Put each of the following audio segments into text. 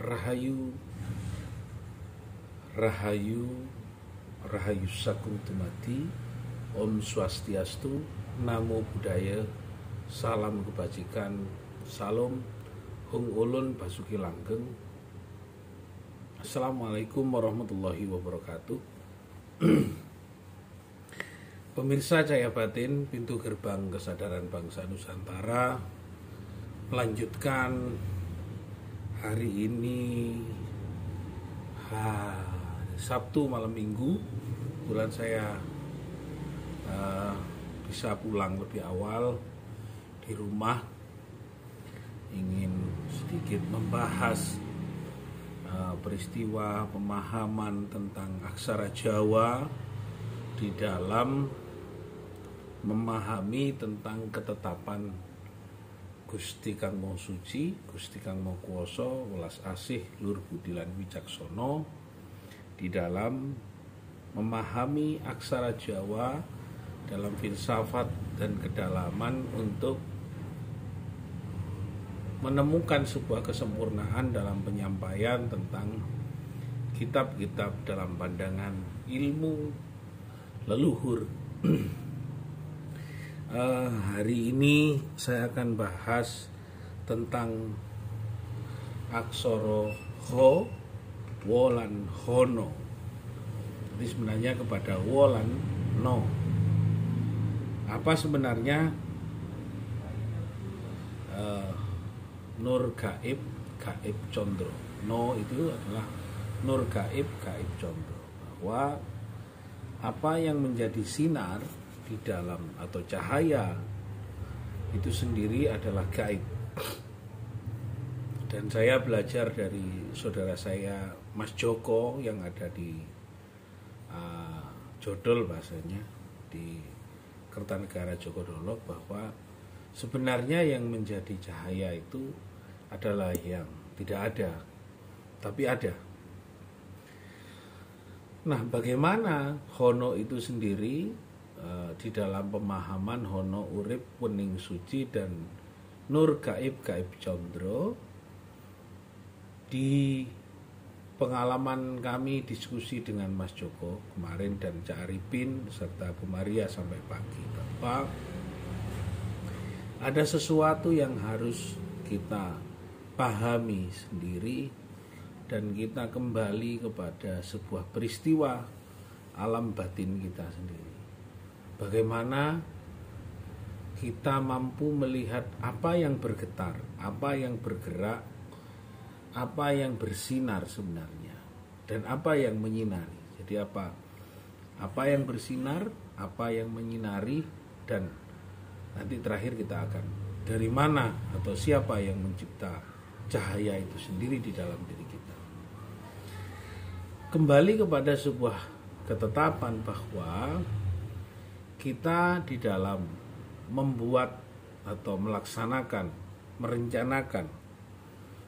Rahayu, Rahayu, Rahayu Sagung Dumadi, Om Swastiastu, Namo Buddhaya, Salam Kebajikan, Salam, Hung Ulun Basuki Langgeng. Assalamualaikum warahmatullahi wabarakatuh. Pemirsa Cahaya Batin, pintu gerbang kesadaran bangsa Nusantara, melanjutkan hari ini Sabtu malam minggu. Kebetulan saya bisa pulang lebih awal di rumah, ingin sedikit membahas peristiwa pemahaman tentang aksara Jawa di dalam memahami tentang ketetapan Gusti Kang Maha Suci, Gusti Kang Maha Kuwasa, welas asih, luhur budi lan wicaksono, di dalam memahami aksara Jawa dalam filsafat dan kedalaman untuk menemukan sebuah kesempurnaan dalam penyampaian tentang kitab-kitab dalam pandangan ilmu leluhur. Hari ini saya akan bahas tentang aksara Ho, Wo lan Hono. Jadi sebenarnya kepada Wo lan No. Apa sebenarnya Nur Gaib, Gaib Condro. No itu adalah Nur Gaib, Gaib Condro. Bahwa apa yang menjadi sinar di dalam atau cahaya itu sendiri adalah gaib. Dan saya belajar dari saudara saya Mas Joko yang ada di Jodol bahasanya, di Kertanegara Jogodolok, bahwa sebenarnya yang menjadi cahaya itu adalah yang tidak ada, tapi ada. Nah, bagaimana Hono itu sendiri di dalam pemahaman Hono urip wening suci dan Nur Gaib, Gaib Condro? Di pengalaman kami diskusi dengan Mas Joko kemarin dan Cak Arifin serta Bu Maria sampai pagi, bahwa ada sesuatu yang harus kita pahami sendiri dan kita kembali kepada sebuah peristiwa alam batin kita sendiri. Bagaimana kita mampu melihat apa yang bergetar, apa yang bergerak, apa yang bersinar sebenarnya, dan apa yang menyinari. Jadi apa yang bersinar, apa yang menyinari, dan nanti terakhir kita akan dari mana atau siapa yang mencipta cahaya itu sendiri di dalam diri kita. Kembali kepada sebuah ketetapan bahwa kita di dalam membuat atau melaksanakan, merencanakan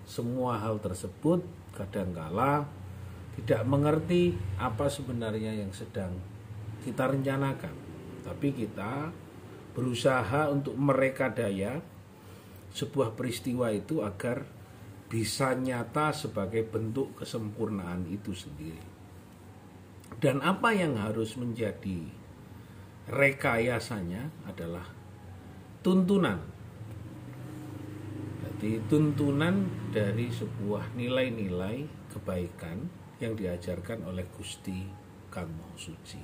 semua hal tersebut kadangkala tidak mengerti apa sebenarnya yang sedang kita rencanakan, tapi kita berusaha untuk merekadaya sebuah peristiwa itu agar bisa nyata sebagai bentuk kesempurnaan itu sendiri. Dan apa yang harus menjadi rekayasanya adalah tuntunan. Jadi tuntunan dari sebuah nilai-nilai kebaikan yang diajarkan oleh Gusti Kang Maha Suci,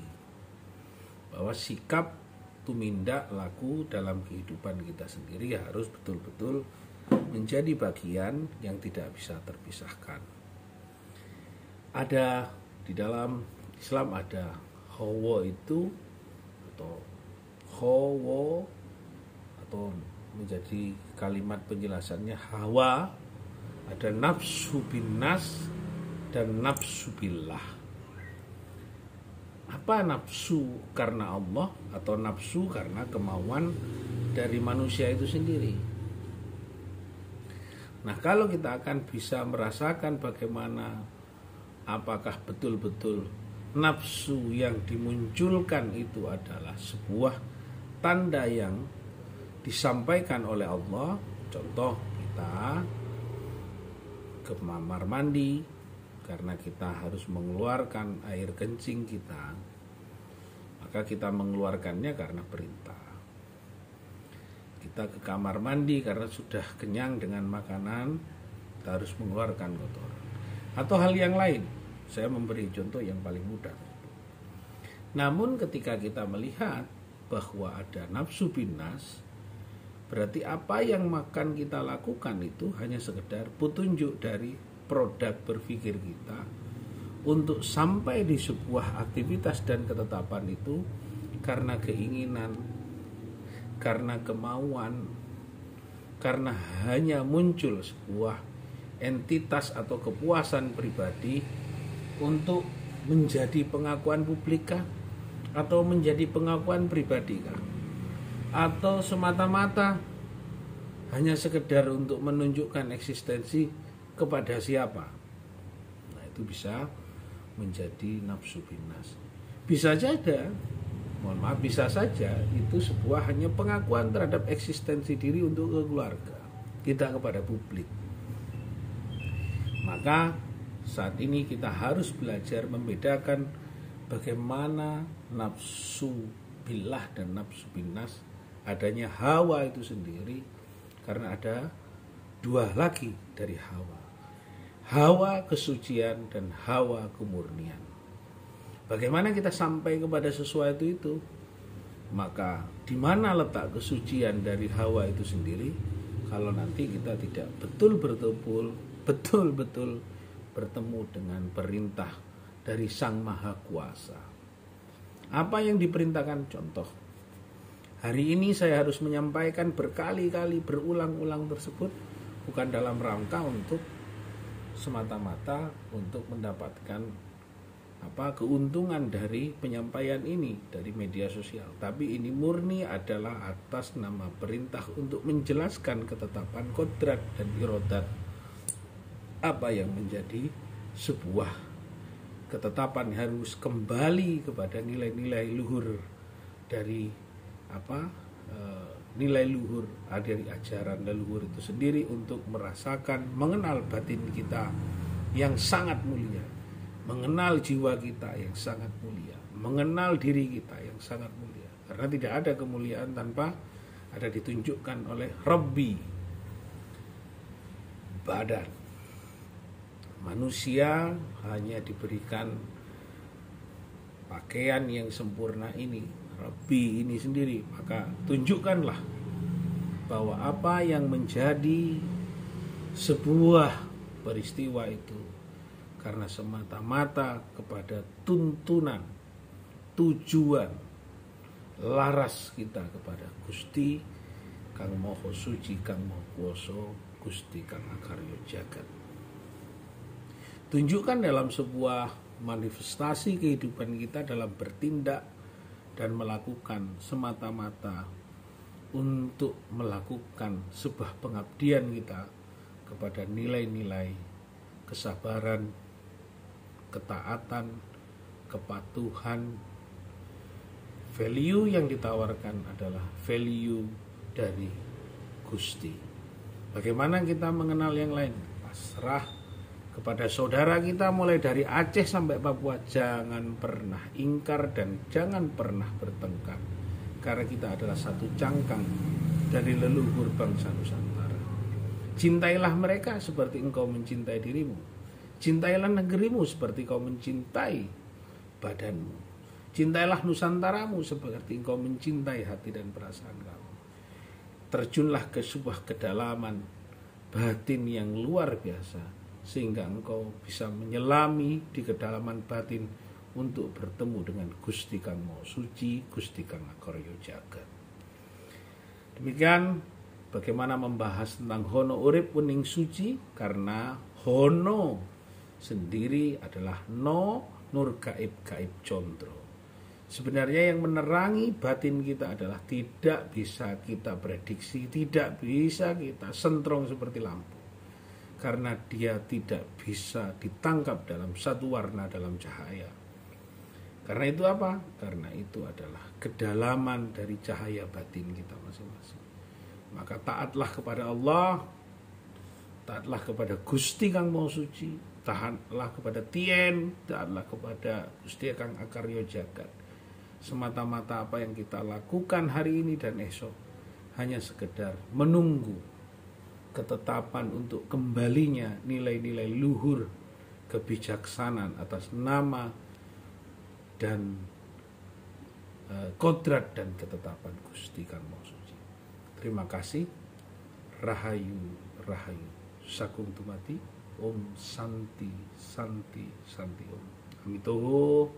bahwa sikap tumindak laku dalam kehidupan kita sendiri harus betul-betul menjadi bagian yang tidak bisa terpisahkan. Ada di dalam Islam ada Hawa itu atau Hawa, atau menjadi kalimat penjelasannya Hawa, ada nafsu bin nas dan nafsu billah. Apa nafsu karena Allah atau nafsu karena kemauan dari manusia itu sendiri? Nah, kalau kita akan bisa merasakan bagaimana apakah betul-betul nafsu yang dimunculkan itu adalah sebuah tanda yang disampaikan oleh Allah. Contoh, kita ke kamar mandi karena kita harus mengeluarkan air kencing kita, maka kita mengeluarkannya karena perintah. Kita ke kamar mandi karena sudah kenyang dengan makanan, kita harus mengeluarkan kotoran. Atau hal yang lain, saya memberi contoh yang paling mudah. Namun ketika kita melihat bahwa ada nafsu binas, berarti apa yang makan kita lakukan itu hanya sekedar petunjuk dari produk berpikir kita untuk sampai di sebuah aktivitas dan ketetapan itu karena keinginan, karena kemauan, karena hanya muncul sebuah entitas atau kepuasan pribadi untuk menjadi pengakuan publik kah? Atau menjadi pengakuan pribadi kah? Atau semata-mata hanya sekedar untuk menunjukkan eksistensi kepada siapa? Nah, itu bisa menjadi nafsu binas. Bisa saja, bisa saja itu sebuah hanya pengakuan terhadap eksistensi diri untuk keluarga kita kepada publik. Maka saat ini kita harus belajar membedakan bagaimana nafsu billah dan nafsu binas, adanya hawa itu sendiri, karena ada dua lagi dari hawa. Hawa kesucian dan hawa kemurnian. Bagaimana kita sampai kepada sesuatu itu? Maka di mana letak kesucian dari hawa itu sendiri? Kalau nanti kita tidak betul-betul bertemu dengan perintah dari Sang Maha Kuasa. Apa yang diperintahkan? Contoh, hari ini saya harus menyampaikan berkali-kali, berulang-ulang tersebut bukan dalam rangka untuk semata-mata untuk mendapatkan keuntungan dari penyampaian ini dari media sosial, tapi ini murni adalah atas nama perintah untuk menjelaskan ketetapan kodrat dan irodat, apa yang menjadi sebuah ketetapan harus kembali kepada nilai-nilai luhur dari nilai luhur dari ajaran leluhur itu sendiri, untuk merasakan, mengenal batin kita yang sangat mulia, mengenal jiwa kita yang sangat mulia, mengenal diri kita yang sangat mulia. Karena tidak ada kemuliaan tanpa ada ditunjukkan oleh Rabbi badan. Manusia hanya diberikan pakaian yang sempurna ini, Rabbi ini sendiri, maka tunjukkanlah bahwa apa yang menjadi sebuah peristiwa itu karena semata-mata kepada tuntunan, tujuan, laras kita kepada Gusti Kang Maha Suci, Kang Maha Kuwasa, Gusti Kang Akarya Jagat. Tunjukkan dalam sebuah manifestasi kehidupan kita dalam bertindak dan melakukan semata-mata untuk melakukan sebuah pengabdian kita kepada nilai-nilai kesabaran, ketaatan, kepatuhan. Value yang ditawarkan adalah value dari Gusti. Bagaimana kita mengenal yang lain? Pasrah kepada saudara kita mulai dari Aceh sampai Papua. Jangan pernah ingkar dan jangan pernah bertengkar, karena kita adalah satu cangkang dari leluhur bangsa Nusantara. Cintailah mereka seperti engkau mencintai dirimu. Cintailah negerimu seperti kau mencintai badanmu. Cintailah Nusantaramu seperti engkau mencintai hati dan perasaan kamu. Terjunlah ke sebuah kedalaman batin yang luar biasa, sehingga engkau bisa menyelami di kedalaman batin untuk bertemu dengan Gusti Kang Maha Suci, Gusti Kang Akarya Jagat. Demikian bagaimana membahas tentang hono urip wening suci, karena hono sendiri adalah no nur gaib condro. Sebenarnya yang menerangi batin kita adalah tidak bisa kita prediksi, tidak bisa kita sentrong seperti lampu, karena dia tidak bisa ditangkap dalam satu warna dalam cahaya. Karena itu apa? Karena itu adalah kedalaman dari cahaya batin kita masing-masing. Maka taatlah kepada Allah taatlah kepada Gusti Kang Maha Suci, taatlah kepada Tien, taatlah kepada Gusti Kang Akarya Jagat. Semata-mata apa yang kita lakukan hari ini dan esok hanya sekedar menunggu ketetapan untuk kembalinya nilai-nilai luhur kebijaksanaan atas nama dan kodrat dan ketetapan Gusti Kang Maha Suci. Terima kasih. Rahayu, rahayu. Sagung tumati. Om Santi, Santi, Santi Om. Amitoho.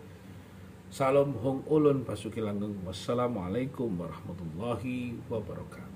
Salam Hong Ulun Pasuki Langgeng. Wassalamualaikum warahmatullahi wabarakatuh.